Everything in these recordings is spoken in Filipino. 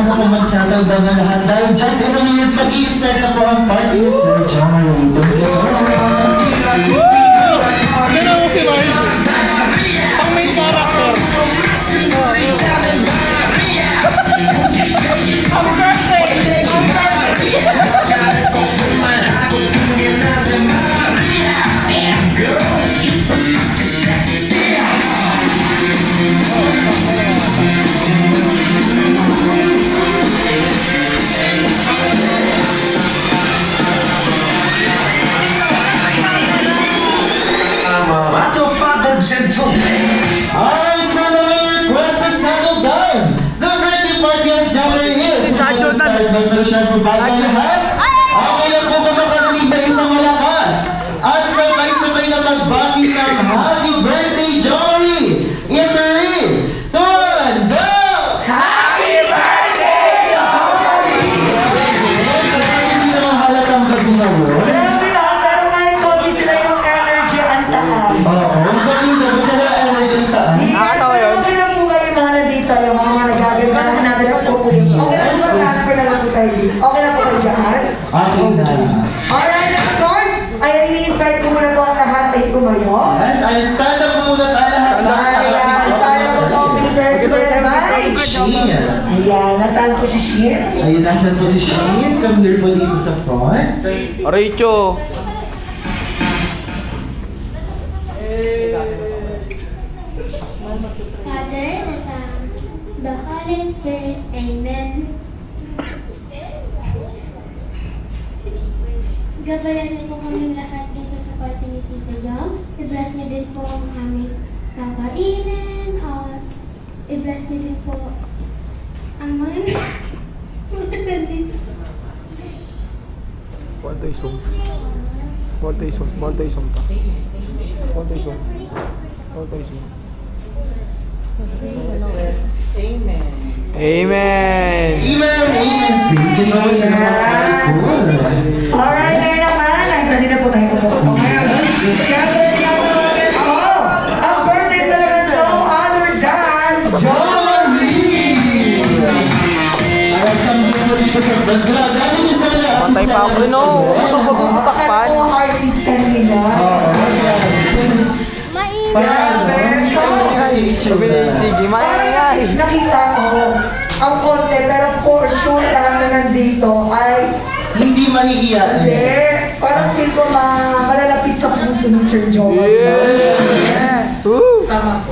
mo kung mag-settle down na lahat dahil just in a minute mag-i-start na po ang party ni Sir John. Thank you so much. Ganun mo si Lloyd. Ang main character. Ang birthday! Ang Alright, so na may request to settle down. The birthday party of Jammer is mag-start na pero siya po bago lahat. Okay lang po ba makarinig na isang malakas? At sabay-sabay na magbati ng Happy Birthday, Jory! In 3, 2, 1, go! Happy birthday, Jory! Hindi naman halatang gabi na mo. Grabe na, pero kahit konti sila yung energy ang taas. Oo, gabi na mo na energy sa taas. Yes, okay lang po kayo mga nandito, yung mga nagagandahan natin ang pupuling. Okay lang po ba, transfer na lang po tayo dito. Okay lang po kayo dyan? Okay na. Alright, of course, ay i-invite ko muna po ang lahat ay tumayo. Yes, ay stand up po muna tayo lahat. Ayan, para po sa opening prayer to the Lord. Shane. Ayan, nasaan po si Shin? Ayun, nasan po si Shane? Come here po dito sa front. Rachel. Father, the Son, the Holy Spirit. Amen. Gabayan niyo po kami lahat dito sa party ni Tito Jom. I-bless niyo din po ang aming kakainin. At i-bless niyo din po ang mga nandito sa Multi-song. Multi-song. Multi-song pa. Multi-song. Multi-song. Amen. Amen! Amen! Thank you so much. Alright, ngayon naman, ay pwede na po tayo kumukuha ngayon. Siyempre, tinatawagan ko ang birthday celebrants no other than Jory! Alam sa mga dito sa Bagla. Dami niyo sa mga Patay pa ako, no? Takpan. Ako ang artist kanina. Sabi ni Sige, maingay. Nakita ko ang konti, pero for sure lahat na nandito ay hindi mahihiya. hindi. Parang feel ko malalapit sa puso ni Sir Joe. Yeah. Woo! Tama.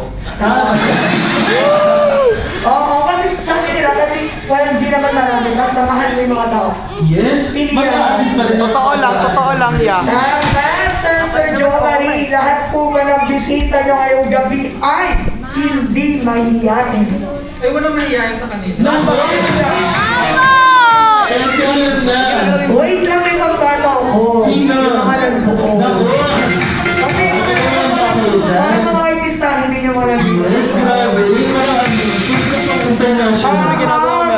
Oo, kasi sabi nila, kasi well, hindi naman marami, mas namahal mo yung mga tao. Yes, mag-aabit pa rin. Totoo lang, ya. Sir Joe Marie, lahat po ba ng bisita nyo ngayong gabi ay hindi mahihiyain. Ay, walang mahihayin sa kanila. Naku! Excellent na! Wait lang, may pagkataw ko. Sino? Yung mga nandoon. Naku! Kasi parang mga artista, hindi nyo mga nandito. Yes, grabe. Yung mga international.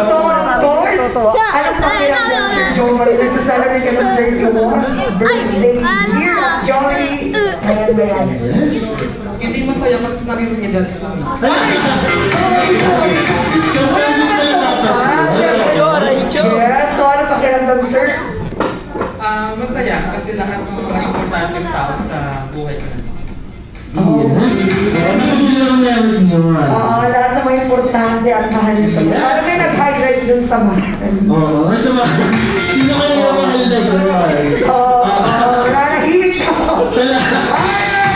So of course, anong pakiramdam Sir Joe Marie? Nagsasalamin ka ng 31 birthday year of Johnny. Ayan. Hindi masaya kasi sinabi mo niya dati. So, Wala naman sa mukha. Rachel. Yes, so ano pakiramdam, sir? Masaya kasi lahat ng mga importante tao sa buhay ko. yes. Ano yung lang namin yun? Lahat ng mga importante at mahal niyo sa mga. Ano kayo nag-highlight dun sa mahal? Oo, masama. Sino kayo yung mahal na yun? Nanahimik ka.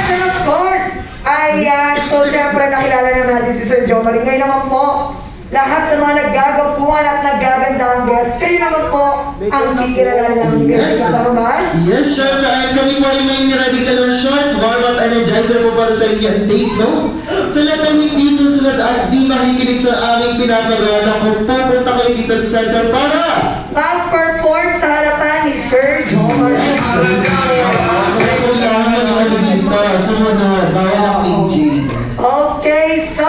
And of course, ayan. So, syempre, nakilala naman natin si Sir Joe Marie. Ngayon naman po, lahat ng mga naggagapuan at naggaganda ang guest, kayo naman po ang kikilala namin ni Kuya Joe Marie. Yes, syempre. At kami po ay may niradical or short warm-up energizer po para sa inyo ang take, no? Sa lahat ng hindi susunod at di makikinig sa aming pinapagawa na kung pupunta kayo dito sa center para Mag-perform sa harapan ni Sir Joe Marie. kaya kailangan mag-ano dito. Sumunod. Bawal ang PG. Okay, so,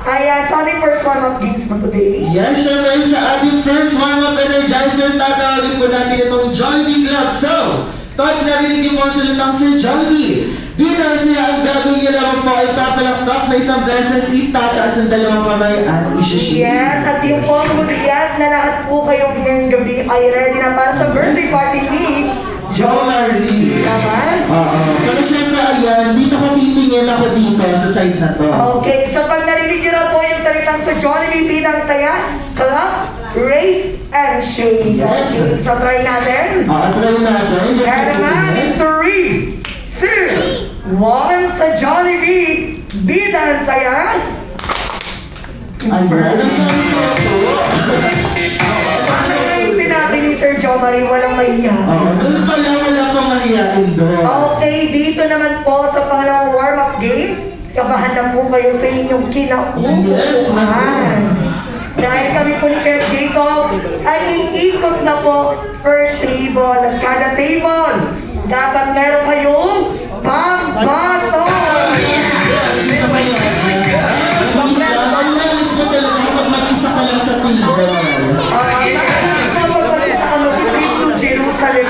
ayan, so ano yung first warm-up games mo today? Yes, syempre sa ating first warm-up energizer, tatawagin po natin itong Jollibee Club. So, Pag narinig niyo po ang salitang Sir Jollibee, bilang siya ang gagawin niyo lamang po ay papalakpak na isang beses, itataas ang dalawang kamay at isi-shake. Yes, at yung pongudiyat na lahat po kayong ngayong gabi ay ready na para sa birthday party ni Jo Marie. Naman? Oo. Pero syempre, ayan, dito ko titingin ako dito sa side na to. Okay, so pag narinig niyo na po yung salitang sa Jollibee bilang saya, clap, raise, and shake. Yes. Okay, so try natin. Try natin. Kaya naman, in 3, 2, 1, sa Jollibee, bilang saya. Ayan, ang sabi ko po. Ano nga yung sinabi ni Sir Jo Marie, walang mahiya. Oo, doon pala wala pang mahihain doon. Okay, dito naman po sa pangalawang warm-up games, kabahan na po kayo sa inyong kinauupuan. Dahil kami po ni Kuya Jacob ay iikot na po per table. At kada table, dapat meron kayong pambato. Ang malis mo talaga kapag mag-isa ka lang sa table. Kapag mag-isa ka mag-trip to Jerusalem.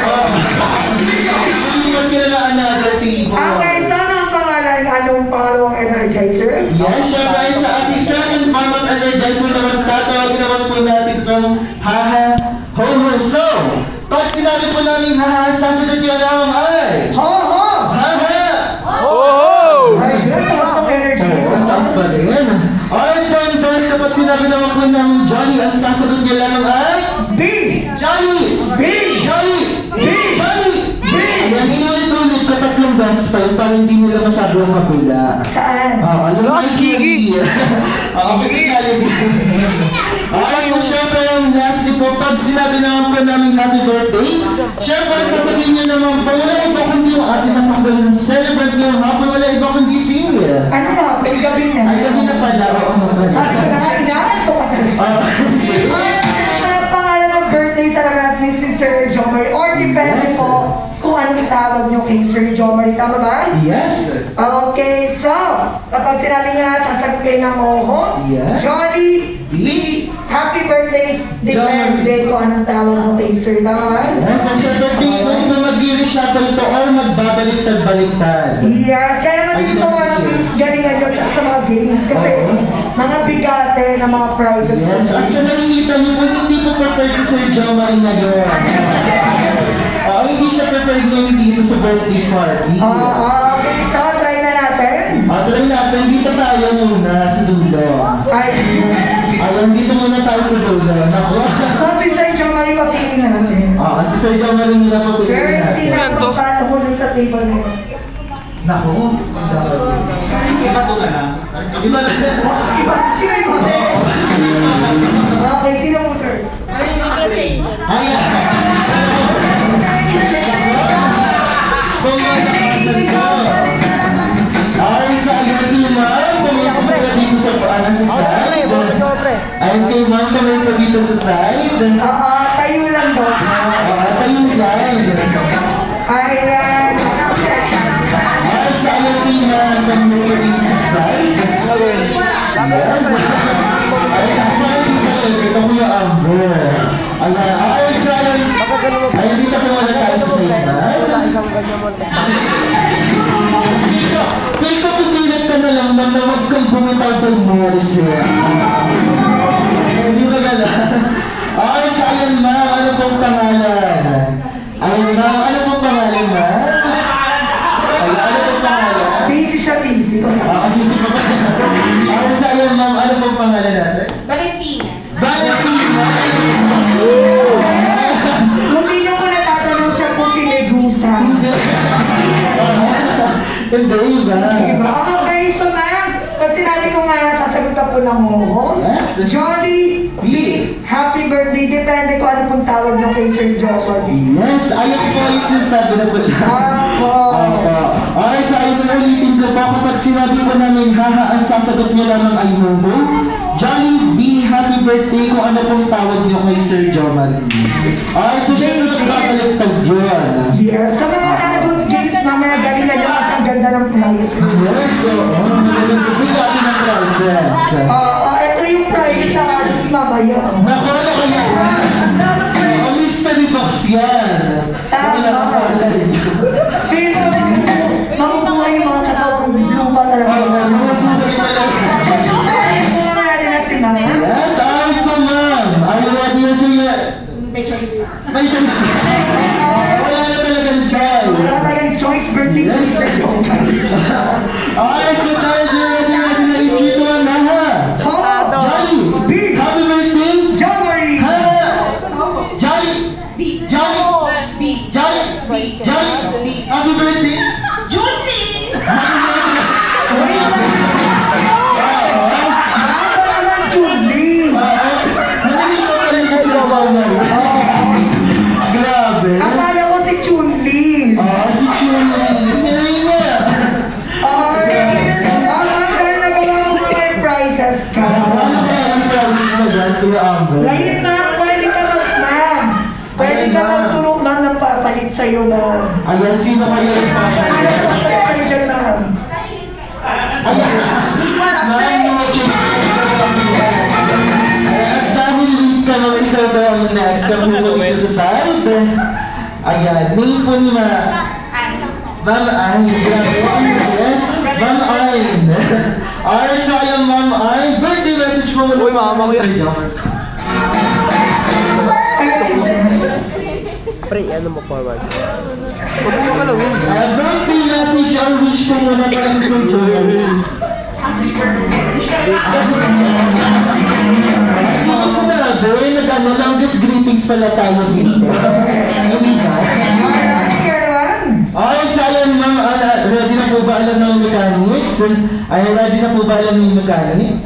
Hindi mo kilala another table. Okay, sana ang pangalan, anong pangalawang energizer? Yes, syempre sa ating second form of energizer naman, tatawagin naman po natin itong haha ho ho. So, pag sinabi po namin haha, sasunod niyo lamang ay Ho, ho! haha! Ay, sure, taas ng energy. Ang taas pa rin. Alright, then, kapag sinabi naman po namin Johnny, ang sasunod niyo lamang ay B! Johnny! B! Johnny! B! Johnny! Ayan, inulit-ulit ko tatlong beses pa yun para hindi nila masabi ang kabila. Saan? Ano ba Gigi? Kasi Jollibee. Okay, so syempre yung lastly po, pag sinabi naman po namin happy birthday, syempre sasabihin nyo naman po, wala iba kundi yung atin na pang celebrate ngayong hapon, wala iba kundi si Ano nga, may gabi na. Ay, gabi na pala, oo. Sabi ko na nga, inaanto ka talaga. Ano pangalan ng birthday sa lahat ni si Sir Jo Marie? Or depende Yes. po kung anong tawag nyo kay Sir Jo Marie. Tama ba? Yes. Okay, so, kapag sinabi niya, sasagot kayo ng oho, Yes. Jolly, Lee, happy birthday, depende kung anong tawag mo kay Sir. Tama ba? Yes, ang syempre kung mag-i-reshuffle to or magbabaliktad-baliktad. Yes, kaya naman dito sa warm-up games, galingan nyo tsaka sa mga games kasi mga bigate na mga prizes. Yes, at sa nakikita niyo po, hindi po prepared si Sir Jo Marie ngayon. Hindi siya prepared ngayon dito sa birthday party. Okay, so try na natin. Try natin, dito tayo muna sa dulo. Ay, Dito muna tayo sa dulo. Naku. so si Sir Jo Marie papili natin. Si Sir Jo Marie nila po Sir, piliin sino natin. ang basta tuhulog sa table nito? Naku. Iba to na lang. Iba na. Iba, sino yung Okay, sino po sir? Kung makakasalita. Ay, sa agad ni ma'am, pumunta pa dito sa side. Ayun kay ma'am, pumunta pa dito sa side. Tayo lang daw. Tayo lang. Ayan. Ay, sa agad ni ma'am, pumunta pa dito sa side. Ay, ito ko yung ambo. Ayun, sa agad. Ayun, dito po muna tayo sa side na. Kaya papipilit ka na lang na huwag kang bumitaw kay Morris Hindi ba gala? Ay, sayang ma'am, ano pong pangalan? Ayun ma'am, ano pong pangalan ma'am? Ay, ano pong pangalan? Busy siya, busy. Busy pa ba? Ay, sayang ma'am, ano pong pangalan natin? Valentina. Valentina! Hindi niyo po natatanong siya kung si Medusa. Hindi ba? Diba? Okay, so ma'am, pag sinabi ko nga, sasagot ka po ng oo. Yes. Jolly, Lee, happy birthday. Depende kung ano pong tawag nyo kay Sir Joffrey. Yes, ayun po yung sinasabi na pala. Apo. Ay, sa ayun na ulitin ko pa kapag sinabi ko namin haha, ang sasagot niyo lamang ay mundo. Johnny B, happy birthday kung ano pong tawag niyo kay Sir Joman. Ay, so siya yung babaliktad yun. Yes, sa mga adult games na mga galingan nyo kasi ang ganda ng prize. Yes, so, bigyan natin ng prizes. Ito yung prize sa adult mamaya. Naku, ano kaya? Mystery box yan. Tama. May choice. Wala na talagang choice. Wala tayong choice birthday ni Sir Jomari. Alright, so tayo ready na ikito na ha. Jolly! B. Happy birthday! Jomari! Ha! Jolly! Jolly! Jolly! Jolly! Happy birthday! Wait lang! Mahaba naman, Julie! Narinig ko pala sa sabaw na rin. Grabe. Akala ko si Chun-Li. Si Chuni. Ngayon na. Dahil nagawa mo mga prizes ka. Ano kaya ang process na dyan, Kuya Amber? Ngayon, ma'am, pwede ka mag-ma'am. Pwede ka magturo, ma'am, ng papalit sa'yo, ma'am. Ayan, sino kayo yung Sino papalit? po sa'yo kayo dyan, ma'am? Ayan. At dahil late ka naman, ikaw daw ang next na pumunta dito sa side. Ayan, name po ni Ma'am Ayn. Yes, Ma'am Ayn. Alright, so ayan, Ma'am Ayn. Birthday message mo muna. Uy, mama ko yan. Pre, ano mo forward? Huwag mo kalawin. Birthday message or wish ko muna para sa Joel. Mga sinabi, nag-ano, longest greetings pala tayo dito. Marami ka naman. Alright, so ayan, Ma'am Ana, ready na po ba alam ng mechanics? Ay, ready na po ba alam ng mechanics?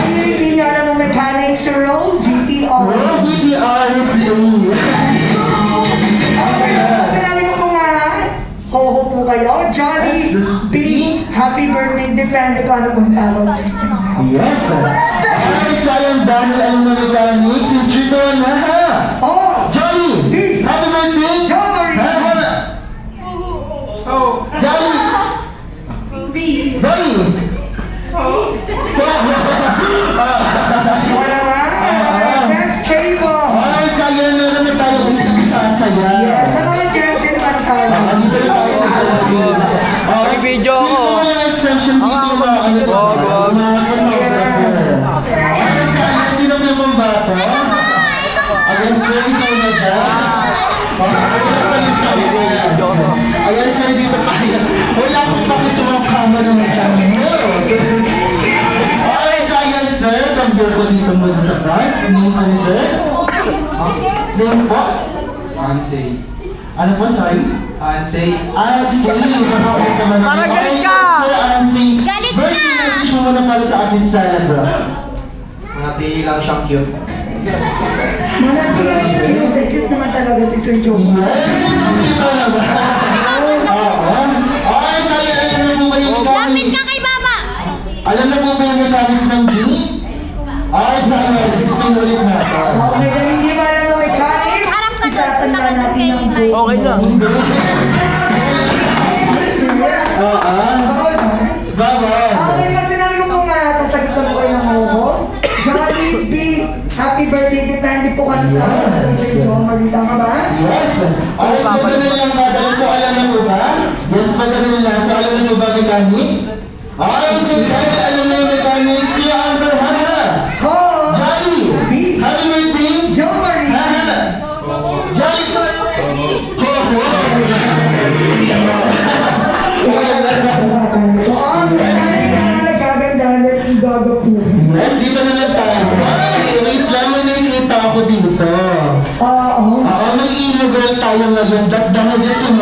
Hindi niya alam ang mechanics role, VTR. Oh, BTR, it's Okay, pag sinabi ko po nga, ho-ho po kayo, Johnny B, happy birthday, depende kung ano pong tawag mo sa kanya. Yes, sir. Alright, so ayan, dahil alam ng mechanics, yung Chito na ha! Oh, Johnny! B. Happy birthday! Johnny! Ha, ha! Johnny! Johnny! wala ba? Next cable. Alright, so ayan, meron na tayo isang sasaya. Yes, sa mga Jensen naman tayo. Dito na tayo sa sasaya. May video ako. Dito mo yung exception dito ba? Ano ba? Wag, wag. Mga photographers. Alright, so ayan, sino mo yung bata? Ayan, sir, ikaw na ba? Ayan, sir, dito tayo. Wala akong pakisulang camera ng channel mo. Alright, so ayan, sir. Kambyo ko dito muna sa card. Name ko ni sir. Name po? Ansay. Ano po, sorry? Ansay. Ansay. Parang galit ka! Sir Ansay. Galit ka! Birthday message mo muna para sa ating Salabra. Manatili lang siyang cute. Manatili, cute naman talaga si Sir Joe. Yes, kita na ba? Oo. Alright, so alam na po ba yung Lapit mechanics? ka kay Baba! Alam na po ba yung mechanics ng game? Alright, so ayan, explain ulit natin. Okay, kung hindi ba alam ang mechanics, Harap ka doon, isasanda tapat natin kayo. ng buo. Okay na. Oo. Bye-bye. Okay, pag sinabi ko po nga, sasagutan ko kayo ng ho-ho. Johnny B, happy birthday, depende po kanina. Sir Joe, malita ka ba? Yes. Ayos, madali lang dadala. So, alam na mo ba? Yes, madali lang. So, alam na mo ba mechanics? Ayos, so, dahil alam na yung mechanics, Kuya Amber, ha? Ho! Johnny! B, Happy birthday! Joe Marie! Ha? Johnny! Ho, ho! Yes, dito na lang tayo. Ay, wait lang, may nakikita ako dito. Oo. May ilo girl tayo ngayon, datdang na Diyos yung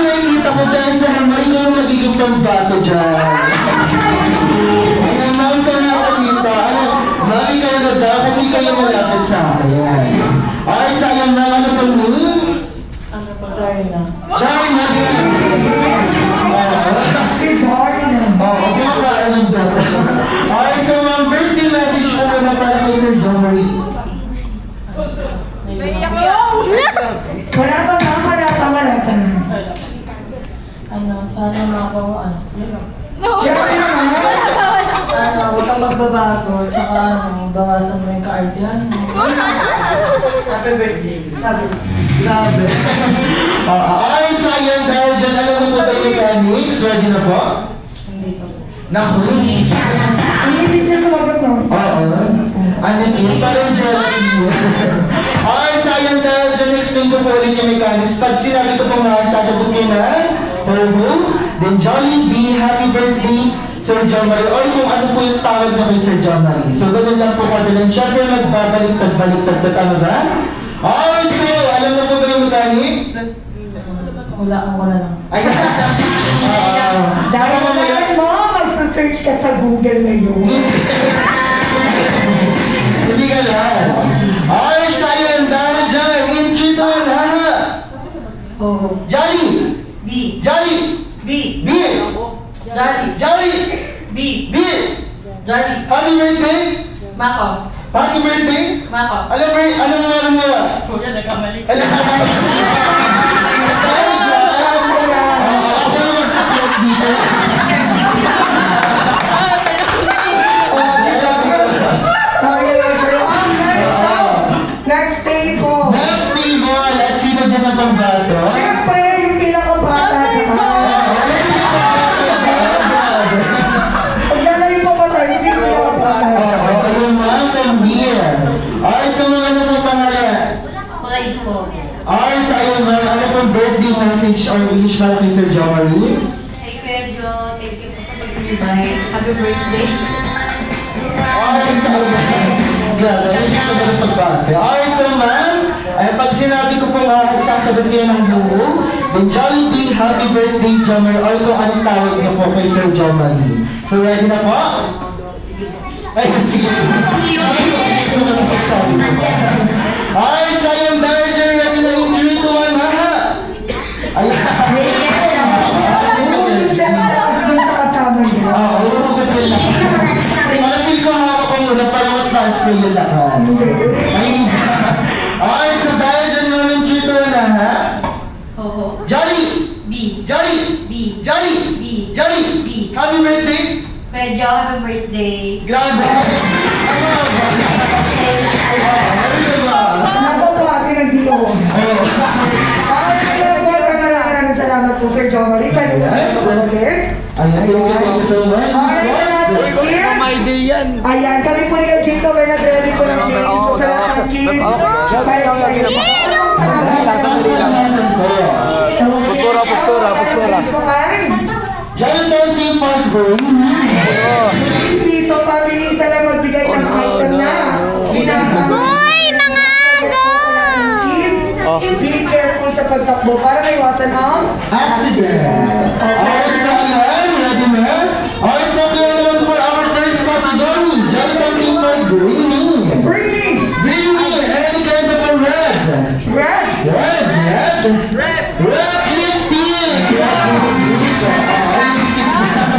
nakikita ko dahil sa hamay ko yung magiging pambato dyan. Ay, ma'am ka na ako dito. Mami kayo na daw kasi kayo malapit sa akin. Alright, sayang na ano pang name? Ano pa, Darna? Darna! Si Darna. Oo, kumakain ng data. Alright, so ma'am, birthday message mo naman para kay Sir John Marie. Wala pa nga, wala pa. Ano, sana makawa. Grabe naman. Ano, huwag kang magbabago, tsaka ano, bawasan mo yung kaardihan mo. Happy birthday. Grabe. Alright, so ayan, dahil dyan, alam mo po ba yung mechanics? Ready na po? Hindi pa. Naku. Ang ibig niya sumagot, no? Oo. Jollibee, parang Jollibee. Alright, sayang dahil dyan explain ko po ulit yung mechanics. Pag sinabi ko po nga, sasagot kayo na, then Jollibee, happy birthday, Sir John Marie, or kung ano po yung tawag na kay Sir John Marie. So, ganun lang po kadalan. Siyempre, magbabalik-balik-tag na tama ba? Alright, so, alam na po ba yung mechanics? Wala lang. Ay, Dahil naman mo, magsasearch ka sa Google ngayon. Hindi ka lang. Alright, sayang dahil dyan. In 3, 2, 1, ha? Oo. Jolly! B. Jolly! B. Beer! Jolly. Jolly! B. Beer! Jolly. Happy birthday! Mako. Happy birthday! Mako. Alam mo, anong meron nga? Kuya, nagkamali. Alam mo, ako yung mag-talk dito. Next table. Next table, let's see na dyan ang pambato. Siyempre, yung pinakabata tsaka. Pag nalayo pa ba tayo, sino pinakabata? Ayun ma'am, from here. Alright, so mga ano pong pangalan? Pride po. Alright, so ayun ma'am, ano pong birthday message or wish para kay Sir John Marie? Hey, Kuya Jo, thank you po sa pag-invite. Happy birthday. Alright, so ayun. Grabe, hindi ko ba ng pagbate? Alright, so ma'am, ay pag sinabi ko po sasagot kayo ng buo, then Jollibee, happy birthday, John Marie, or kung anong tawag niyo po kay Sir John Marie. So ready na po? Ay, sige. Gusto mo na sasabi ko ba? Alright, so ayun, dahil dyan, ready na in 3, 2, 1, ha? Ayan. Umulit siya na tapos dun sa kasama niya. Oo, sila. Parang feel ko hawak ko muna para mag-transfer yung lakas. Ay, alright, so dahil dyan namin dito na, ha? Oo. Jolly! B. Jolly! B. Jolly! B. Jolly! B. Happy birthday! Kuya Jo, happy birthday. Grabe! Napapati ng diyo. Maraming salamat po, Sir John Marie. Pwede mo Yes. po ulit. Ayan, thank you so much. Alright, salamat kids. Ayan, kami po ni Kajito, we're not ready po ng games. So, salamat kids. Bye, Postura. Jonathan Team Park Boy. Hindi, so pabilisa lang magbigay ng item na. Hoy, mga kids, be careful sa pagtakbo para maiwasan ang Accident. Alright, so ayan, ready na? Alright, so clear naman for our first category. Jonathan Team Park Green. Bring me Green, any kind of a red. red. Red lipstick.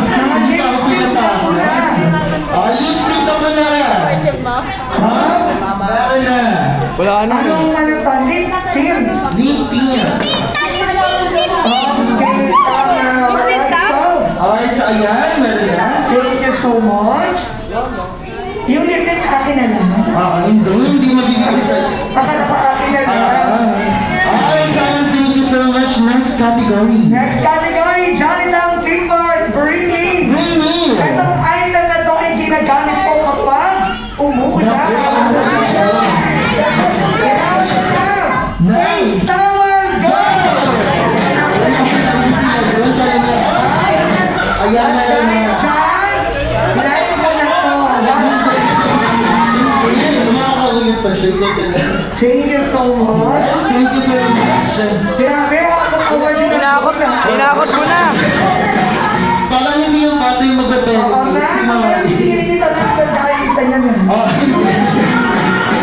Mga lipstick na pula. Lipstick na pala. Ha? Meron na. Anong ano pa? Lip tint. Lip tint. Okay, so, Alright, so ayan, meron na. thank you so much. Yung lip tint akin na lang. Hindi mabigay sa... Akala pa akin na lang. Alright, so thank you so much. Next category. Next category, Johnnytown Timber, bring me. Bring me. Itong item na to ay ginagamit ko kapag umuulan. Face towel, go! Ayan, meron na. John, bless mo na to. Makakaulit pa siya. Thank you so much. Thank you very much. Grabe, ako award yun. Hinakot ko na. Parang hindi yung bata yung magbe-benefit. Oo nga, Si Mama. kaya sisingilin kita ng isa dahil isa niya na.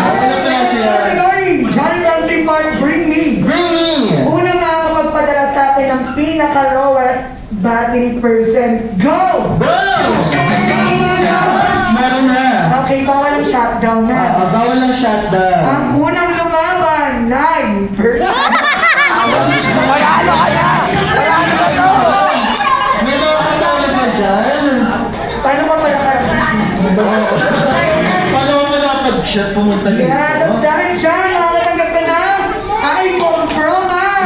Ano pa siya? Category, Johnnytown Timber, bring me. Bring me. Una nga ako magpadala sa atin ng pinaka-lowest battery percent. Go! Wow! Meron na. Okay, bawal ang shutdown na. Bawal ang shutdown. Ang unang lumaban, 9%. Magano ka na. Magano ka to. May mga katawag ba dyan? Paano ba pala karating? Paano mo nakapag-shot pumunta dito? Yes, at dahil dyan, makatanggap ka ng iPhone Pro Max!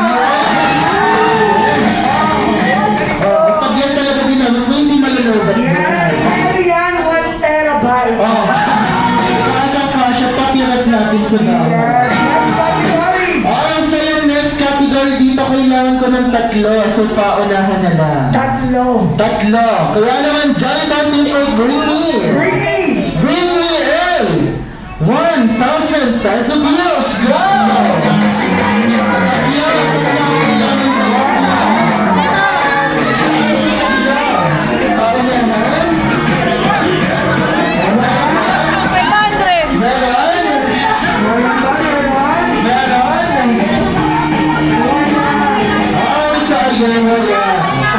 Pag yan talaga ginamit mo, hindi malulubat. Yan, ano yan? 1 terabyte. Cash natin sa dapat. Yes, next category. Ang sa yung next category dito, kailangan ko ng tatlo. So, paunahan na lang. Tatlo. Tatlo. Kaya naman, Johnny Banting for Bring Me. Bring me. Bring Me a 1,000 peso bills. Go! Paunahan. 500! Meron. Meron ba? Meron? Meron. Ang sayang wala.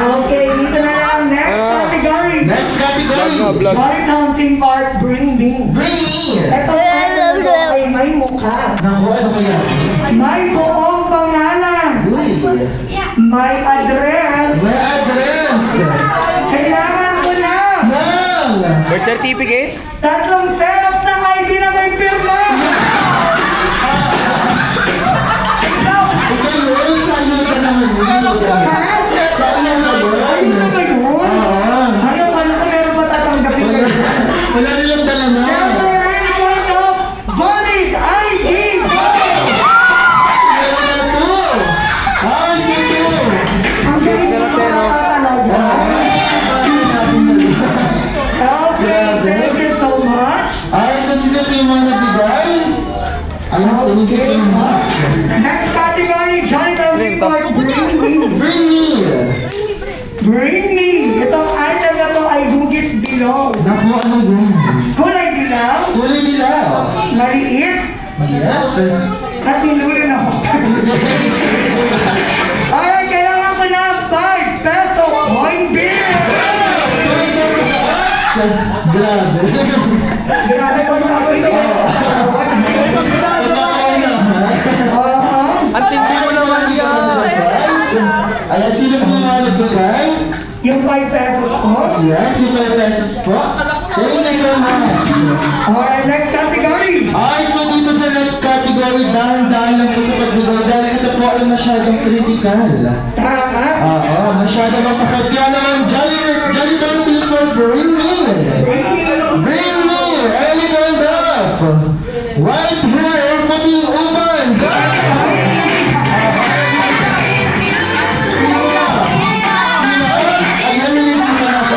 Okay, dito na lang. Next category. Next category. Jolly Town Team Park, Bring Me. Bring Me. Ito item na to ay may mukha. Naku, ano kaya? May buong pangalan. Uy. May address. May address. Kailangan ko na. Nang. Birth certificate? Tatlong xerox ng ID na may pirma. Ikaw yun, sa'yo ka naman. Sa'yo na yun. Ayun na ba yun? Oo. Ayaw ka na kung meron pa tatanggapin ko. Wala nilang dala na. Siyempre, any point of valid ID. Meron na to. Ay, sige. Ang galing mo talaga. Okay, thank you so much. Ay, sa sila yung mga nabigay. Alam ko, thank you so much. Next category, Johnny Town Team Park, Bring Me. Bring Me. Bring Me. Itong item na to ay hugis bilog. Naku, ano yun? Kulay dilaw, Kulay nila. maliit, Yes. at nilulo na ako. Alright, kailangan ko na 5 peso coin bill. Grabe. Grabe ko na ako ito. Ang tindi mo naman yan! Ayan, sino po yung mga nagbigay? Yung 5 pesos ko. Yes, yung 5 pesos po. Thank you so much. Alright, next category. Ay, so dito sa next category, dahan-dahan lang po sa pagbigay dahil ito po ay masyadong critical. Tama. Oo, masyadong masakit. Kaya naman, Jolly Bounty for Bring Me. Bring Me. Bring Me, early round up. White hair, puting uban. Ayan, minit mo na ako.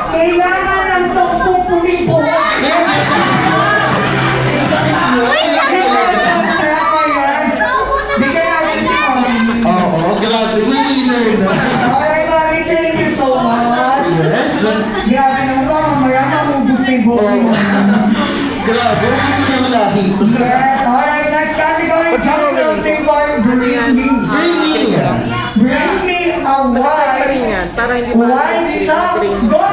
Kailangan ng 10 puling buhok. Bigyan natin si Mami. Oo, grabe, winner na. Alright, Mami, thank you so much. Yes, Grabe naman ka, mamaya maubos na yung buhok mo. grabe, gusto na malaki. Yes, alright, next category, Johnny Team Park, Bring Me. Bring Me. Bring me a white socks, go!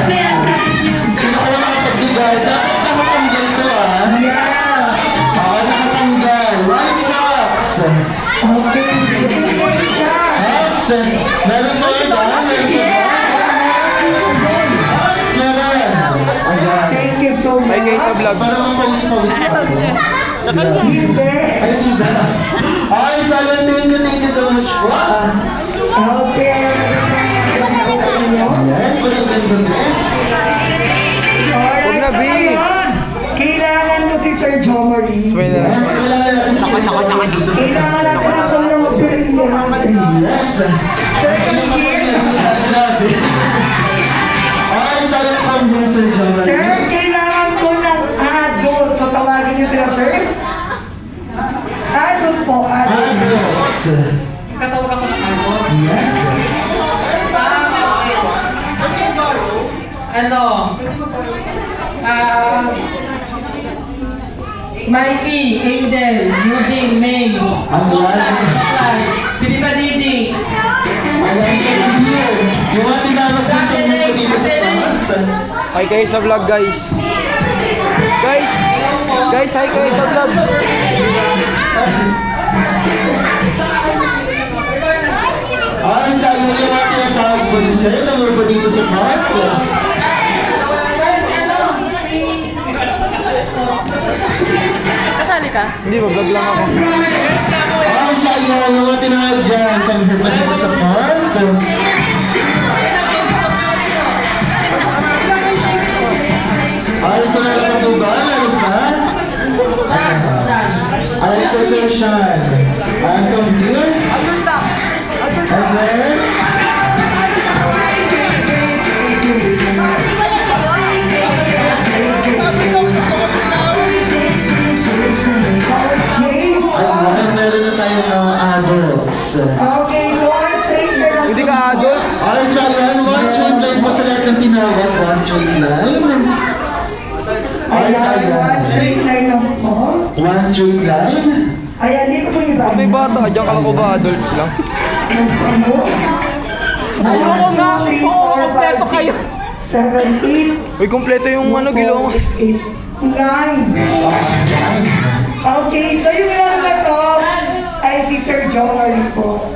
Sino kayo nakapagbigay? Dapat nakatanggal to ah. Yeah. Oo, nakatanggal. White socks. Okay, tingin mo rin dyan. Yes. Meron ba yun ah? Meron ba? Meron. Ayan. Thank you so much. Ay, guys, sa vlog. Para mapalis-palis ako. Hindi. Ay, hindi ba? Ay, Salon, thank you so much po. Okay. Yes, magandang gabi. Alright, Huwag na, so B. ngayon, kailangan mo si Sir Jo Marie. Smile na lang. Kailangan natin ako ng brilliant. Yes. Second year. Grabe. Ay, Salon, come here, Sir John. Sir, kailangan ko ng adult. So tawagin niyo sila, sir? Adult po, adult. Adults. Katawag ako ng ano. Yes. Ano? Mikey, Angel, Eugene, May. Ang yan. Si Tita Gigi. Ayan, yung mga tinawag dito sa Hi kayo sa vlog, guys. Guys, hi kayo sa vlog. Ay, sa iyo yung mga tinatawag po niyo, sir. Namur po dito sa park. Hindi, mag-vlog lang ako. Ay, sayang, yung mga tinawag dyan. Come here pa dito sa park. Ay, so nalang ito ba? Meron ba? Ay, ito siya Sean. Ay, come here. And then, Yes. ay, meron na tayong mga adults. Okay, so ang straight na lang. Hindi ka adults. Ay, sayang, one straight line po sa lahat ng tinawag. One straight line. Ay, Ayan, one sayang. straight line lang po. One straight line. Ayan, dito po yung May bata ka dyan, kala ko ba adults lang? Ayoko nga, 3, 4, 5, 6, 7, 8, Uy, kompleto yung ano, gilong. 6, 8, 9. Okay, so yung lang na to ay si Sir Jomar po.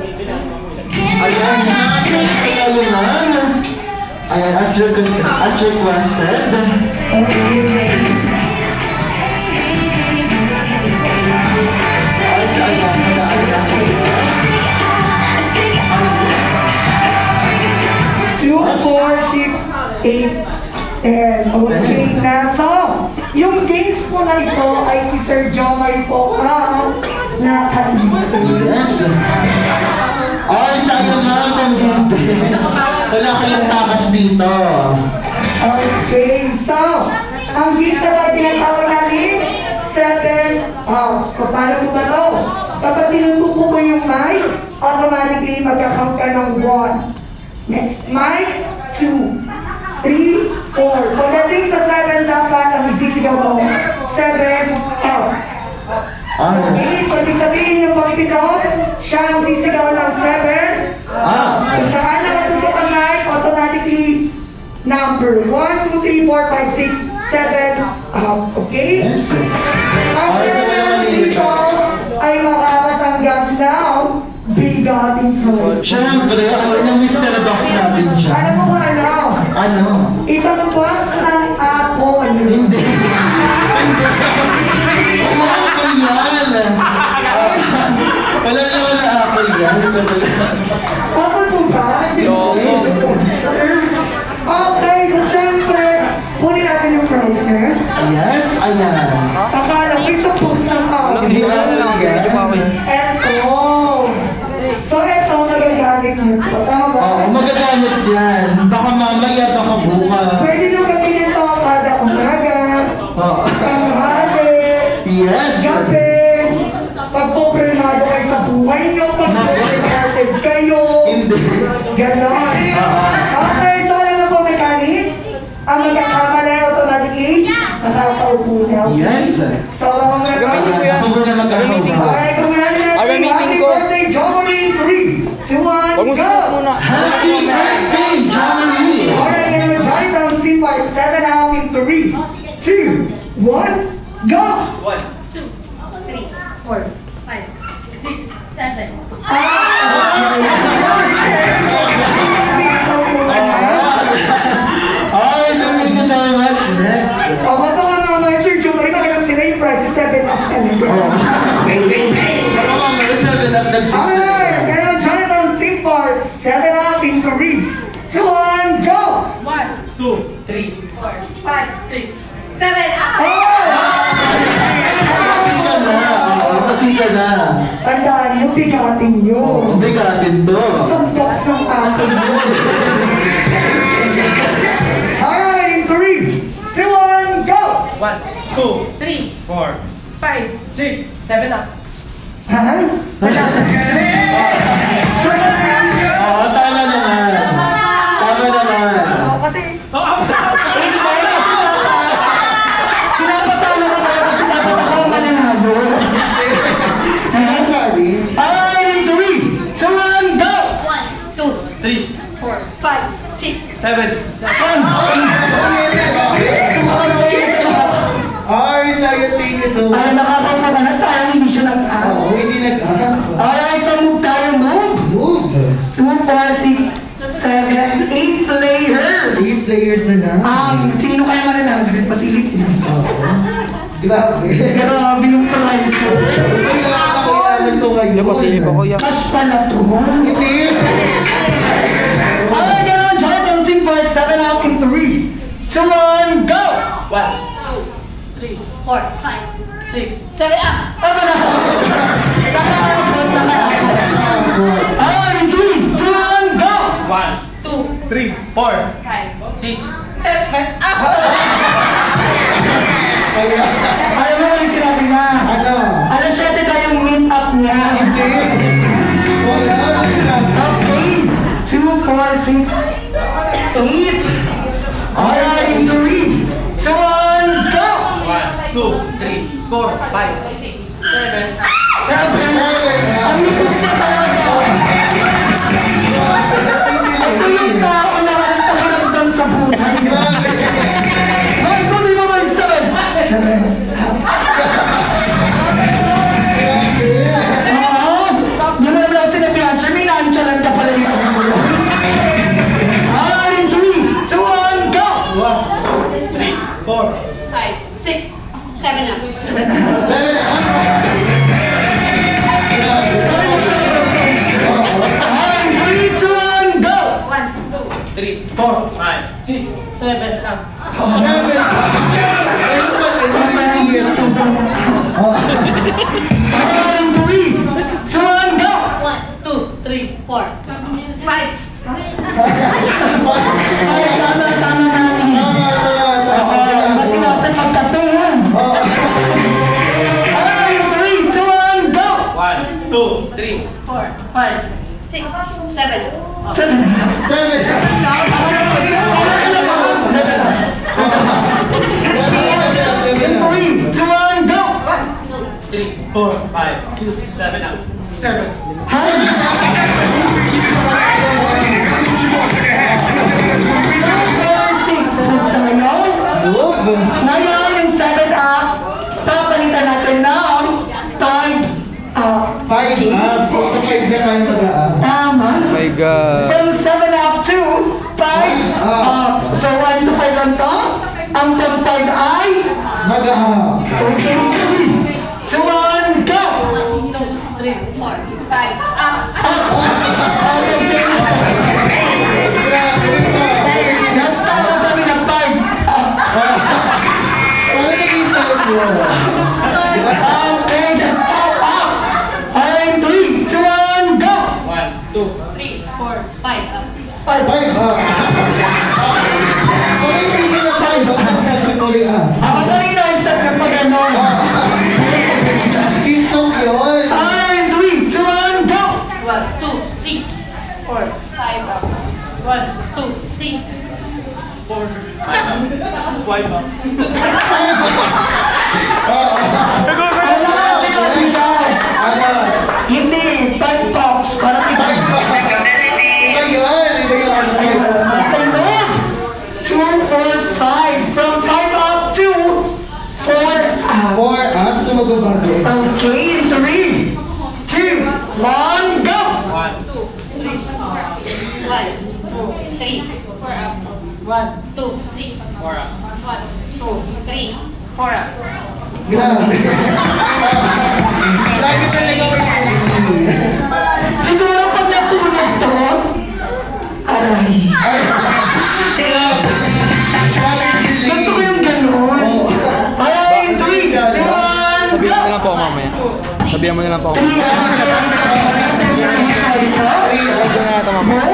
Ayan, straight pa tayo, ma'am. Ayan, as requested. Okay. Two, 4, 6, 8, and okay na. So, yung games po na ito ay si Sir Jomar po ang nakaisip. Yes. Ay, sayang, ma'am. Kung hindi. Wala kayong takas dito. Okay, so, ang games na tinatawag natin, 7 out. So, paano po ba ito? Kapag tinutupo mo yung mic, automatically magka-count ka ng 1. Next, mic, 2, 3, 4. Pagdating sa 7 dapat, ang isisigaw mo, 7 out. Ay, Okay, so ibig sabihin yung pagsigaw, siya ang sisigaw ng 7 ah. Kung saan nakatutok ang mic, automatically number 1, 2, 3, 4, 5, 6, 7 out. Okay? Yes. Ang Ay, so wala meron mali. dito ay makakatanggap ng bigating prize. Siyempre, ano yung Mr. Box natin dyan? Alam mo ba ano? Ano? Isang box ng apple. Hindi. Apple yan. Wala naman na apple yan. Apple po ba? Loko. Okay, so syempre, kunin natin yung prizes. Yes, ayan. Akala ko isang box ng apple. Hindi apple yan. Medyo pa ako yun. Eto. So eto, nagagamit nito. Tama ba? Oo, magagamit yan. Baka mamaya, baka bukas. Pwede nyo gamitin ito kada umaga, Oo. tanghali, Yes. gabi, pagpoprenado kayo sa buhay nyo, pag-creative kayo, Hindi. gano'n. Okay, so alam mo po mechanics, ang magkakamali automatically, nakakaupo na. Yes. So alam mo Gamitin ko na yan. Ako muna Gamitin ko. magkakawa. Alright, kung natin Ay, natin, meeting happy ko. birthday, Jory! 3, 2, 1, Huwag mo go! suot muna. Happy birthday, Johnny! Alright, and we're trying from team part 7 out in 3, 2, 1, go! 3, 4, 5, 6, 7. Ay, thank you so much. Next. O, bato nga mga Sir Joe, may magalang sila yung price, 7 up talaga. Ako nga, may 7 up nag Alright, and we're trying from team part 7 out in 3, 2, 1, go! 1, 2, 3. 4, 5, 6, 7. Pati ka na. Tandaan yung bigatin nyo. Bigatin to. Isang box ng apple nyo. Alright, in 3, 2, 1, go! 1, 2, 3, 4, 5, 6, 7 up. Ha? Wala. Oo, tama naman. Tama naman. Kasi, pinapatalo ko tayo kasi dapat ako ang mananalo. Alright, in 3, 2, 1, go! 1, 2, 3, 4, 5, 6. 7. Ay, sayang, thank you so Ay, nakakaupo ka na, sayang hindi siya nag-out. Hindi Alright, so move tayo, move! 2, 4, 6, 7, 8 players! 8 players na na. Sino kaya mananalo? Pasilip yun. Grabe. Grabe yung price. Yan po, silip ako yan. Cash pala to. Hindi. Ay, gano'n, John. Counting for 7 out in 3, 2, 1, go! 4, 5, 6, 7 up. Tama na. Nakaabot, nakaabot. Ay, 3, 2, 1, go! 2, 3, 4, 5, 6, 7 up. Alam mo yung sinabi na. Ano? Alam, 7 tayong meet up niya. Okay. 2, 4, 6, 8. Alright, in 3, 2, 1, go! 1, 2, 3, 4, 5, 7 up. Ang lipas na talaga. Ito yung tao na walang pakiramdam sa buhay. Ay, kung di mo man 7. 7. Di mo naman ako sinabi answer. May na-answer ka pala dito. In 3, 2, 1, go! 3, 4, 5, 6, 7 up. In 3, 2, 1, go! 1, 3, 4, 5, 6, 7 up. In 3, 2, 1, go! 1, 2, 3, 4, 5. Ay, tama natin. Kasi nasa pagkape yan. Ay, 3, 2, 1, go! 1, 2, 3, 4, 5, 6, 7. In 3, 2, 1, go! 3, 4, 5, 6, 7 up. 7. Ngayon, yung 7 up, papalitan natin ng 5 up. 5 up? So, 5 na kayo tama. Oh my God. From 7 up to 5 up. So, 1 to 5 lang to. Ang from 5 ay mag-up. Okay. So, 1, go! 1, 2, 3, 4, 5 up. Okay, James. Last time na sabi ng 5 up. Okay, that's all up. Alright, 3, 2, 1, go! 1, 2, 3, 4, 5 up. 5 up. Ako kanina, start ka pa gano'n. Alright, 3, 2, 1, go! 1, 2, 3, 4, 5 up. 1, 2, 3. 4, 5 up. 5 up. Ano kasi kanina? Hindi, 5 pops. Parang iba. Okay, move. 2, 4, 5. From 5 up to 4 up. Okay, in 3, 2, 1, go! 1, 1, 2, 3, 4 up. 1, 2, 3, 4 up. 1, 2, 3, 4 up. Siguro pag nasunod to, aray. Gusto ko yung gano'n. Alright, 3, 2, 1, Sabihan mo go! na lang po ako mamaya. Sabihan mo na lang po ako. 3, Sabihan mo na lang ito mamaya.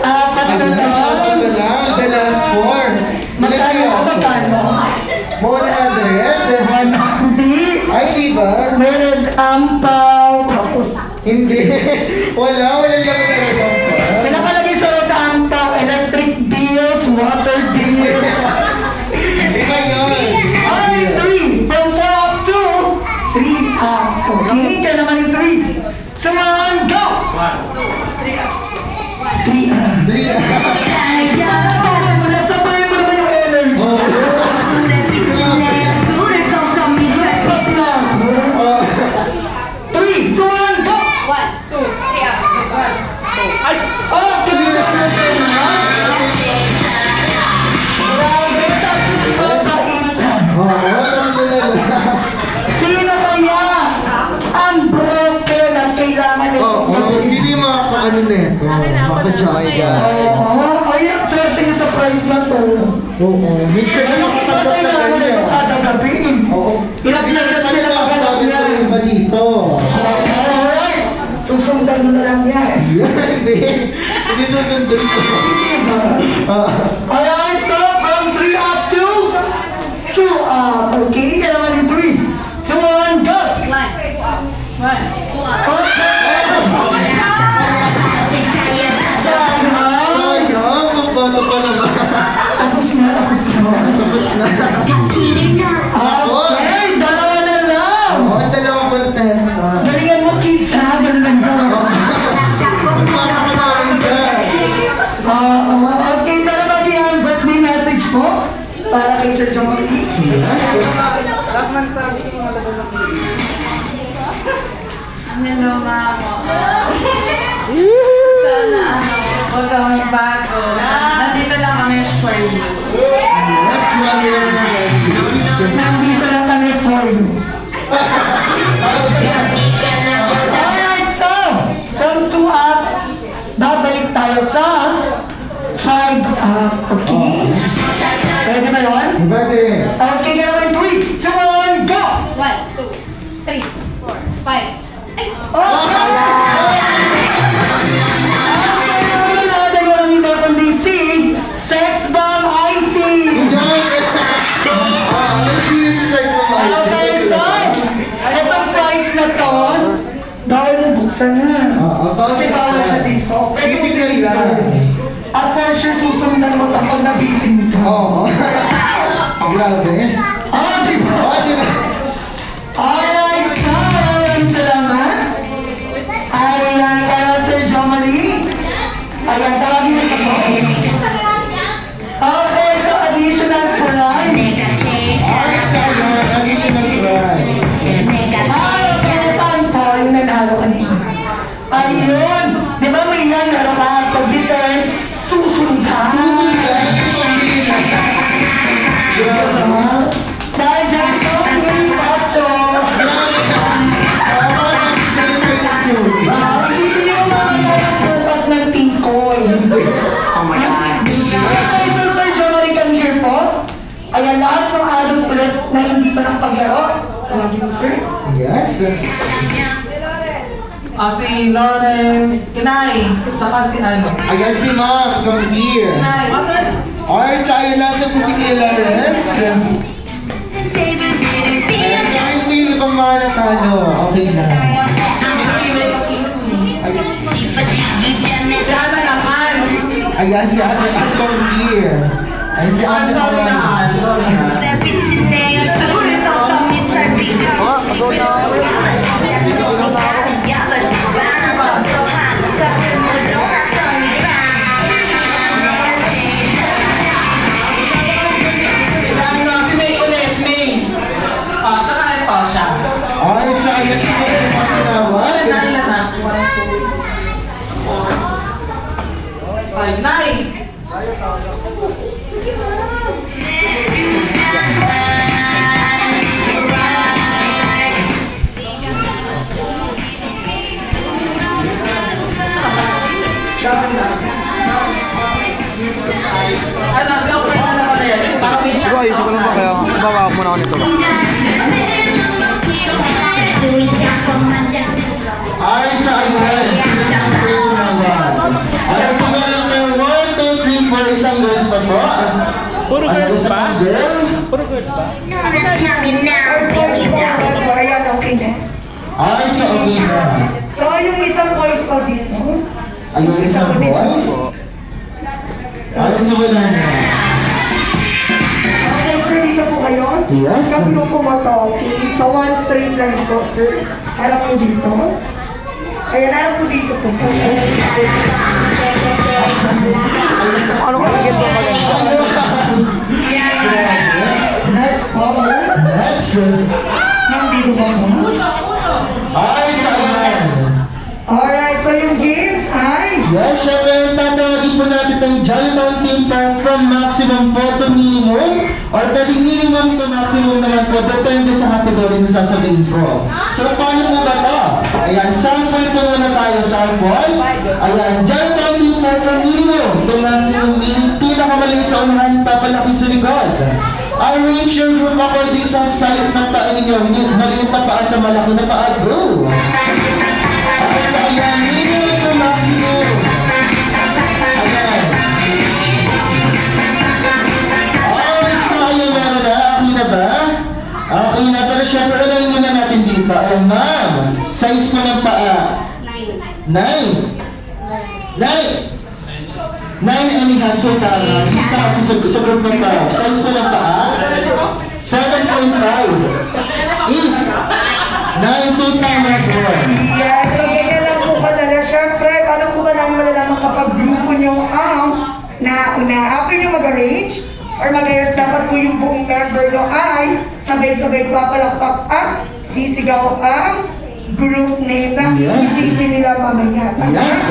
Apat na lang. Magkano ko, magkano? 100. Ay, di ba? Meron ampaw. Tapos, Hindi. Wala lang meron. pinakalagay sa red ampaw, electric bills, water bills. Di ba yun? Ay, 3. From 4 up to 3 up. Okay, kaya naman yung 3. So, 1, go! 3 up. Nasabay mo naman yung energy. Step up na. 3, 2, 1, go! 1, 2, 3 up. 1, 2. Okay, thank you so much. Grabe, tapos mabait. my God. Oo, ay, ang swerte niyo sa prize na to. Oo. Minsan na makatanggap na Kailangan ganyan. na kada gabi. Oo. Hirap-hirap sila maghanap Sabi ko niya. yung iba dito. Alright, susundan mo na lang yan. Hindi susundin ko. Alright, so from 3 up to 2 up. Okay, ka naman in 3, 2, 1, go! 1, 2 up. Sana! Ay, magbato pa naman. Tapos na. Okay, dalawa na lang. Oo, dalawang contest. Galingan mo kids ha, ganun lang daw. Okay, pero bago yan, birthday message po para kay Sir John Marie. Hello, mama. Sana huwag ka magbago. Nandito lang kami for you. Nandito lang kami for you. Alright, so, from 2 up, babalik tayo sa 5 up, okay? Pwede ba yun? Pwede. Okay, gawin 3, 2, 1, go! 1, 2, 3, 4, 5. Ay! Natin walang iba kundi si Sex Bomb Icy! Okay, so, itong prize na to, bawal mo buksan na. Kasi bawal siya dito. Pwede mo sila ilagay. At for sure, susundan mo kapag nabitin ka. Oo. Grabe. Diba? Alright, so, maraming salamat. Ayan, kaya Sir John Marie. Ayan, tawagin mo ito. Okay, so additional prize. Additional prize. Para saan po yung nanalo kanina? Ayun! Di ba may yan, meron ka pag-return, susundan. Dahil dyan po, may macho. Hindi nyo makakaya bukas ng tikoy. Oh my God. Okay, so Sir John Marie, come here po. Ayan, lahat ng adult ulit na hindi pa ng paglaro. Tawagin mo, sir. Yes. Si Lawrence, Inay, tsaka si ano. Ayan si Ma'am. Come here. Inay, Alright, so ayun nasa po si Lawrence. Ayan, kahit mo yung ibang mga natalo. Okay na. si Ana naman. Ayan si Ate Ann. Come here. Ayan si Ate Sorry na, Ann. sorry na. Si ano, si May ulit, May. Tsaka ito siya. Alright, so ayan si Ate Ann. Ilan na? 5, 9. Ano, si Open na naman yan. Para may Siguro ayusin ko lang ba kaya babawak muna ako nito ba? Alright, so ayan. Alright, so meron tayo 1, 2, 3, 4, isang girls pa po. Puro girls ba? Or boys po, ayan, okay na. Alright, so okay na. So, yung isang boys po dito. Ayun, isang boy. Alright, so wala na. Okay, sir, dito po kayo. Yes. Kagrupo mo to, okay? So, one straight line po, sir. Harap po dito. Ayan, harap po dito po, sir. Ano ka lagyan mo maganda? Next po. Next. Nandito ba mo? Alright, so ayan. Alright, so yung games ay... Yes, syempre, tatawagin po natin pong Jollibee team from maximum po to minimum, or pwedeng minimum to maximum naman po, depende sa category na sasabihin ko. So, paano po ba to? Ayan, sample po muna tayo, sample. Ayan, Jollibee team from minimum to maximum, meaning pinakamaliit sa unahan, papalaki sa likod. Arrange your group according sa size ng paa ninyo, maliit na paa sa malaki na paa, go! Ayan, minimum to maximum. Ayan. Alright, so ayan mga na, okay na ba? Okay na, pero syempre, unahin muna natin dito. Ayan, ma'am, size po ng paa. 9. 9 so tama. Kita sa group ng paa. Size po ng paa. 7.5. 8. 9, so tama po. Yes, so ganyan lang po kadala. Siyempre, paano po ba namin malalaman kapag grupo nyo ang nauna? After nyo mag-arrange or mag-ayos, dapat po yung buong member nyo ay sabay-sabay papalakpak at sisigaw ang group name na isipin nila mamaya. Yes.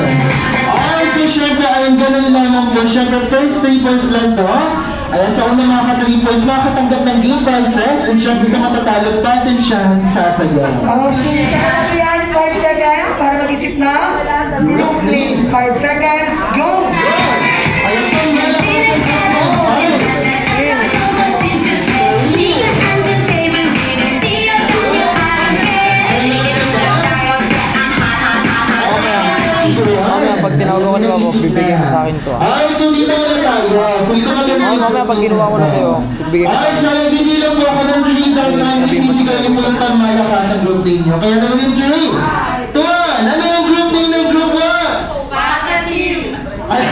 Alright, so syempre, ayun, ganun lamang po. Syempre, first 3 points lang to. Ayan, sa unang mga 3 points, makatanggap ng game prizes. And syempre, sa matatalo, pasensyahan sa sasayaw. Okay, kaya yan, 5 seconds para mag-isip na group name. 5 seconds, go! Ayun po, yan ang Mamaya, pag tinawag ko ni Mamo, bibigyan mo sa akin to. Alright, so dito muna tayo. Kung ito magandang Mamaya, pag ginawa ko na sa'yo, bibigyan mo sa Alright, akin. so bibilang po ako ng 3 down na isisigaw niyo po yung pangmalakas ang group ninyo. Kaya naman yung 3. 2, 1. Ano yung group name ng group 1? Pakatim! Ay,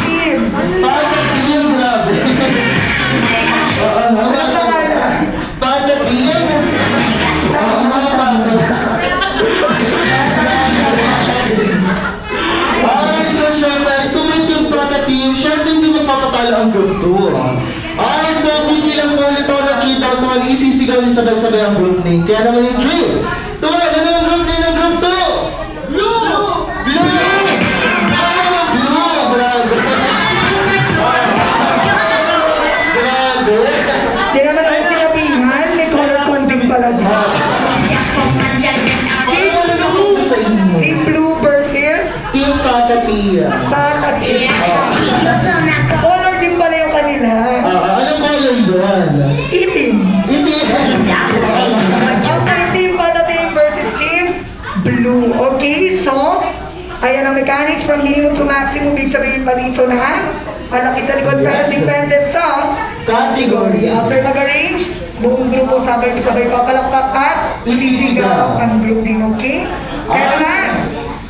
Team! Pagka-team, grabe. Oo, mga Pagka-team. Oo, mga bata. Alright, so syempre, kung may team Pagka-team, syempre hindi magpapatalo ang group 2. Alright, so bibilang po ulit ako ng 3 down kung isisigaw niyo sabay-sabay ang group name. Kaya naman yung 3. 2, 1. Ano yung group name ng group 2? Blue! Ano ba blue? Grabe. Grabe. Di naman ako sinabihan, may color coding pala dito. Sa inyo. Si Blue versus Team Pagka-team. Patatim. Color din pala yung kanila. Anong color yun? Itim. Hindi. Okay, Team Patatim versus Team Blue. Okay, so, ayan ang mechanics from minimum to maximum. Big sabihin maliit sa unahan. Malaki sa likod pero depende sa category. After mag-arrange, buong grupo sabay-sabay papalakpak at isisigaw ang group din, okay? Kaya naman,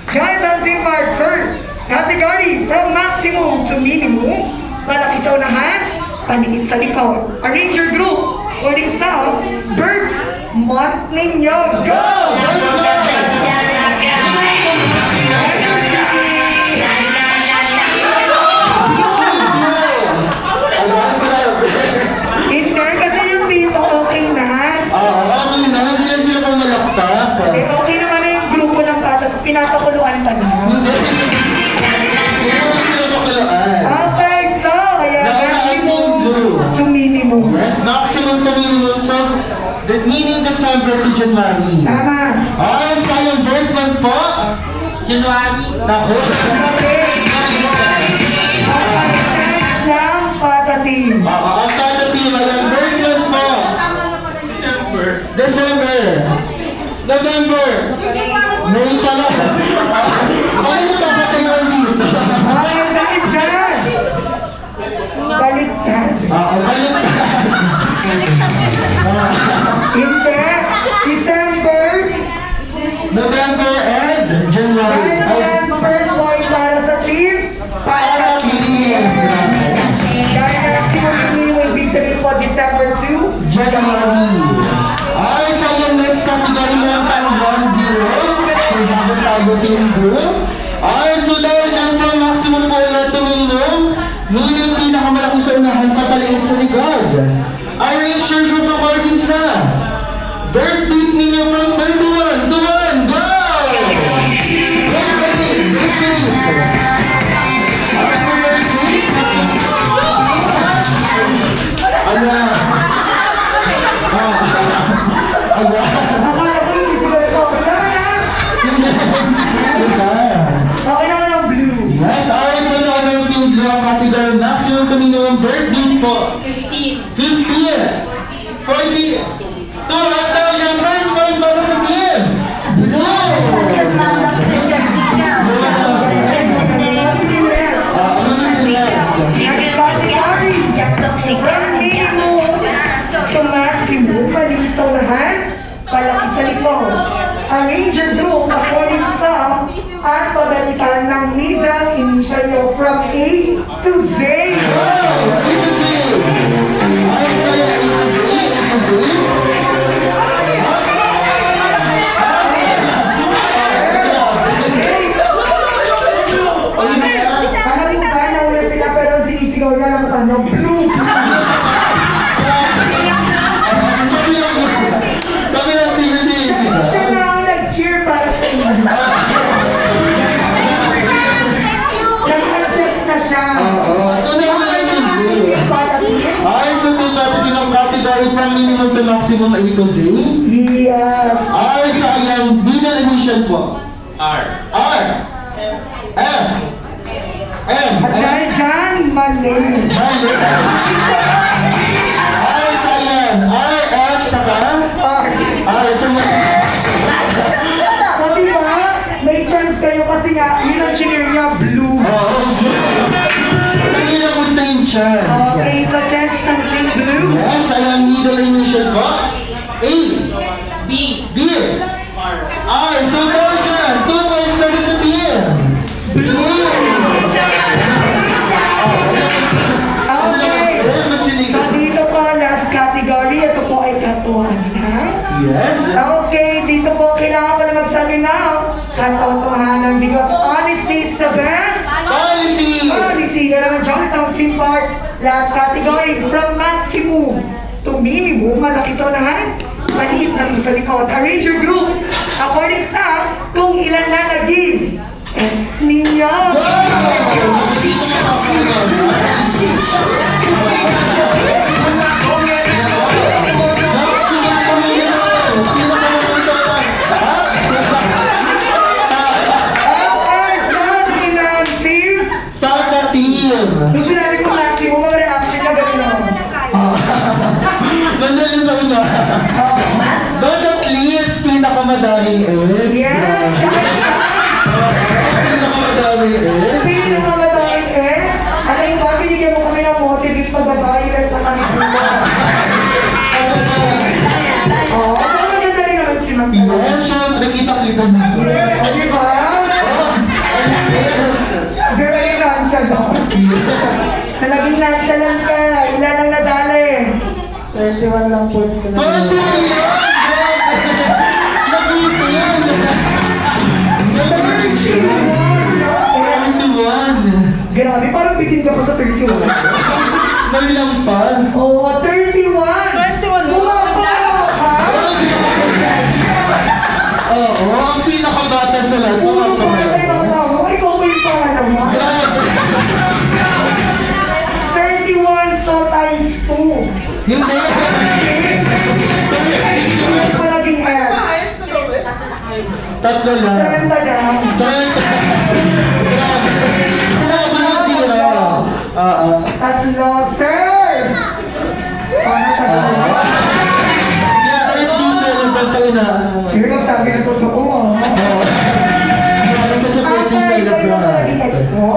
Jonathan Zimbard first. Category from maximum to minimum. Malaki sa unahan, paniit sa likod. Arrange your group according sa birth month ninyo. Go! Hindi, kasi yung dito okay na. Okay na. Hindi na sila pang malaktak. Eh, okay naman na yung grupo ng bata. Pinapakuluan pa na. Hindi. Hindi na sila pakalaan. Okay, so, ayan, maximum to minimum. Yes, maximum to minimum. So, that meaning December to January. Tama. Alright, so yung birth month po. January. Naku. Okay. Okay, chance ng patatim. Ang Pagka-team, ang birth month po. December. November. May pala. Ano yung papatayon dito? Okay, dahil dyan. Baliktad. Baliktad. Hindi. December. November and January. Dahil yan, first point para sa team. Pagka-team. Dahil maximum minimum, ibig sabihin po, December 2. January. Alright, so yung next category meron tayong 1-0. So, bago tayo team group. Alright, so dahil dyan from maximum po ulit to minimum, meaning pinakamalaki sa unahan, papaliit sa likod. Arrange your group according sa birth date ninyo from 31 to 1. Go! Birth date. inyong birthday po. 15. 50. 40. 200,000 first point para sa team. Blue. Sa maximum, maliit sa unahan, palaki sa likod. Ang Ranger Group, according sa alphabetical ng middle initial nyo from A to Z. Alam mo ba, nauna sila pero ang sinisigaw niya ng ano, blue. Kami lang pinag-iisip. Siya na ang nag-cheer para sa inyo. Nag-adjust na siya. So, Bakit ang ating team para team? ay, so kung natin ang category from minimum to maximum ay ito, Z. Yes. Ay, so ayan, middle initial po. R. R. M. M. At dyan, mali. Mali. Ay, so ayan, R, M, saka R. R, so So, di ba? May chance kayo kasi nga, yun ang cheer niya, blue. Oo. Hindi na punta yung chance. Okay, so chance ng team blue. Yes, ayan, middle initial po. A. B. B. R. So, go dyan. 2 points para sa team. Blue. Okay. So, dito po, last category. Ito po ay katuan, ha? Yes. Okay, dito po, kailangan ko na magsalinaw. Katotohanan, because honesty is the best. Policy. Policy, na naman Jonathan Team Park. Last category, from maximum to minimum, malaki sa unahan, maliit na sa likod. A Ranger Group, according sa kung ilan na naging ex ninyo. Okay, sabi ng team, Tatatim. nung sinabi ko maximum, ang reaction na gano'n. Mandali sa una. But at least, pinakamadaming eggs. Yeah, Pinakamadaming eggs. pinakamadaming ex. Alam mo ba, binigyan mo kami ng motivate pagbabae at pagkakita. Oo, at saka maganda rin naman si Ma'am. Yes, syempre, kita-kita na. Yes, di ba? Girl, yung lansya doon. Sa naging lansya lang ka, ilan ang nadali? 21 lang po sila. Pwede yan! Nakita yan! 31. Grabe, parang bitin ka pa sa 31. May lang pa. Oo, 31! 31! Bumaba ka! Oo, ang pinakabata sa lahat. Puro pa kayo mga kasama mo, ikaw ba yung pangalan mo? 31 so times 2. Hindi. Ilan pa naging ex? Tatlo lang. 30 na. 30. Grabe na zero. Oo. Tatlo, sir! Para sa dalawa. Yeah, birthday celebrant tayo na. Sir, magsabi na totoo. Oo. Grabe ka sa birthday Okay, so ilan pa naging celebrant. ex mo?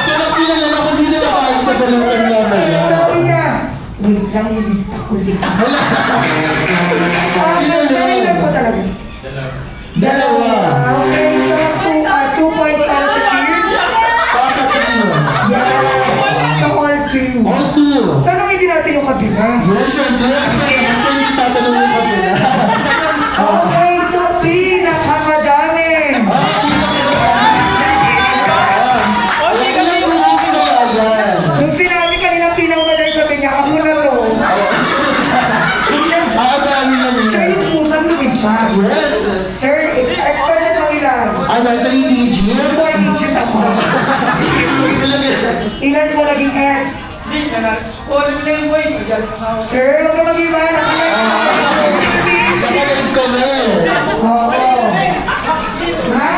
Pinag-pilan ako sino na kayo sa balutan naman. Sabi niya, wait lang, ilista ko din. Ilan po talaga? Dalawa. Okay, so 2 points para sa team. Papatino. Yes, so all two. All two. Pero hindi natin yung kabila. Yes, syempre. Ito hindi tatanungin pa nila. Okay, so pinakamadami. Nung sinabi kanina pinakamadami, sabi niya, ako na to. Siya yung pusang lumipad. Sir, it's expected mo ilan? Ano, 3 digits? 4 digit ako. Ilan po naging ex? Sir, huwag ka mag-iba. Kapalad ko na eh. Oo. Ha?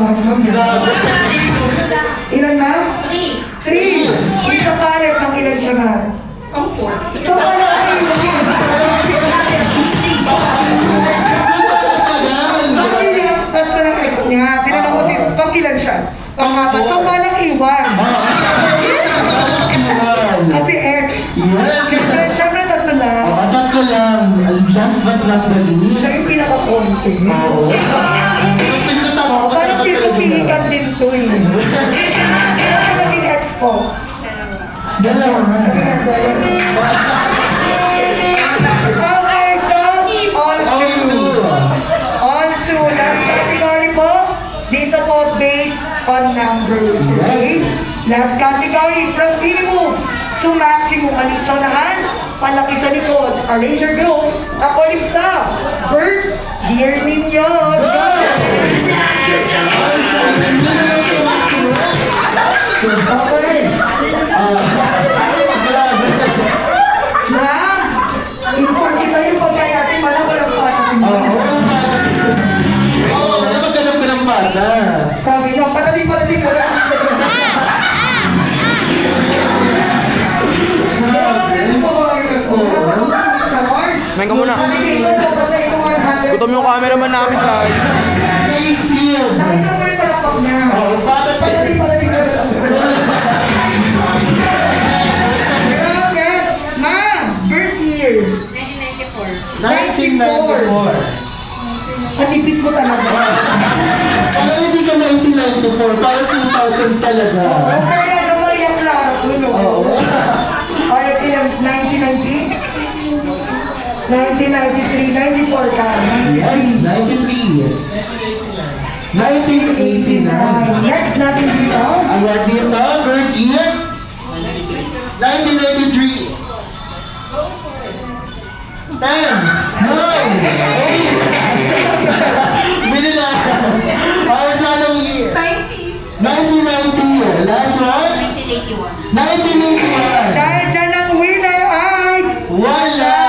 lahat nun. Ilan na? 3. Sa palit ng ilan siya na? Pang 4. So, wala kayo siya. Sabi niya, tatlo ng ex niya. Tinanong ko si, pang ilan siya? Pang-apat. So, walang iwan. Kasi ex. Siyempre tatlo lang. Tatlo lang. Last but not the least. Siya yung pinaka-konti. Oo. Parang pinupihikan din to eh. Ano naging ex ko? Dalawa. Sabi nga dalawa. Okay, so, on to last category po. Dito po, based on numbers. Okay? Last category, from minimum to maximum. Maliit sa unahan, palaki sa likod. Arrange your group according sa birth year ninyo. Okay. Ma'am, important ba yung pagkain natin? Walang patatin mo. Oo, wala magkanap ka ng bata. Sabi niyo, patatin mo lang. Main ka muna. Gutom yung cameraman namin, guys. Thanks you. Nakita mo yung palakpak niya. Oo, bakit? Patatin mo lang. Grabe. Ma'am, birth year. 1994. Ang nipis mo talaga. Alam, hindi ka 1994, parang 2000 talaga. Okay, ano mo yung klaro ko, no? Oo. Alright, ilang, 1990? 1993, 94 ka. Yes, 93. 1989. Next natin dito. Ayan dito, birth year. 1993. 10, 9, 8. Binila. Para sa anong year? 1990. Last one? 1981. 1981. Dahil dyan ang winner ay... Wala.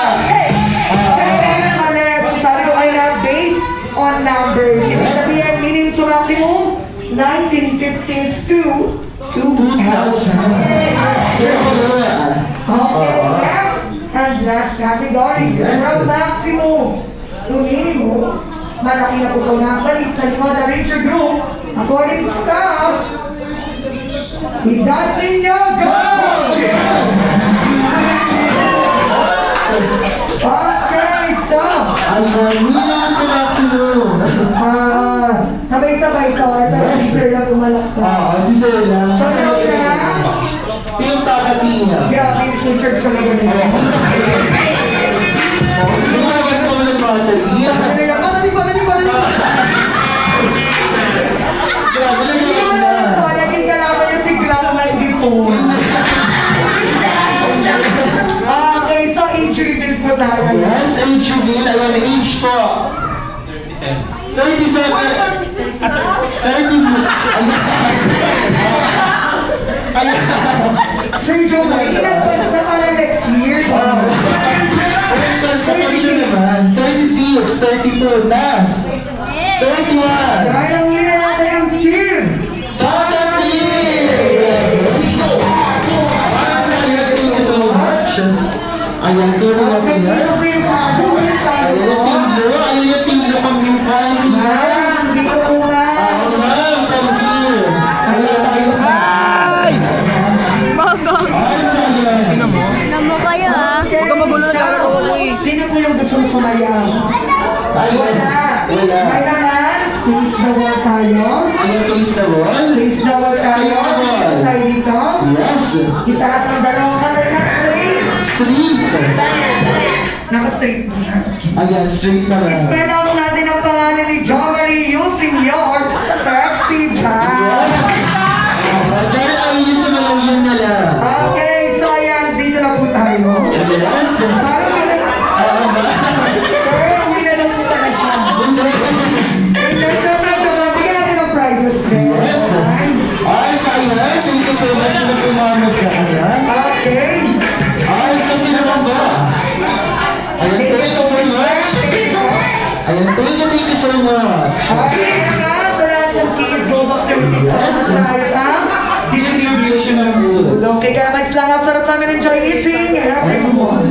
Sabi ko kayo na based on numbers. Ibig sabihin, minimum to maximum, 1950s to 2000. Okay, next and last category. From maximum to minimum, malaki na po sa napalit sa lima na Richard Group. According sa edad ninyo, go! Okay, so, sabay-sabay to. Pero si Sir lang pumalakta. Si Sir lang. So, note na. Yung tatatinga. Grabe, yung future siya na ganun. Yung mga ganito mo ng battery. Patali. Grabe lang Hindi yung mo naman po, naging kalaban niya si Glam night before. Okay, so age reveal po tayo. Yes, age reveal. Ayan, age po. 37. 30. Sir Joe, in-advance na para next year. Sa picture naman, 36, 32, Nas. 31. Dahil ang hira natin ang cheer. Ayan, turo natin yan. Ano ba yung bago? Ayan yung tinglo pang lupay. Ma'am, dito po ma'am. Ma'am, come here. Ayan tayo. Ay! Baga! Ayan sa ayan. Tingnan mo. Tignan mo kayo ah. Okay, Huwag ka magulo na so, ako eh. sino po yung gustong sumayaw? Wala. May naman, face the wall tayo. Ayan, face the wall. Face the wall tayo. Face the wall. Dito tayo dito. Yes. Itaas ang dalawang kamay na straight. Street. Naka-straight na. Ayan, street naman. Spell out natin ang pangalan ni Jo Marie using your sexy bag. Pero ayun sa mga yun na lang. Okay, so ayan, dito na po tayo. Yes. Parang sir, uwi na lang po pala siya. Siyempre, tsaka bigyan natin ng prizes din. Yes. Ay, sa ayan. Thank you so much na sumamag ka. Ayan. Okay. Ay, sa sino ba? Ayan, thank you so much. Ayan, thank you so much. Okay na nga, sa lahat ng kids, go back to your seat. Mas maayos, ha? Distribution ng food. Okay, kaya mag-slang up. Sarap namin enjoy eating. Everyone.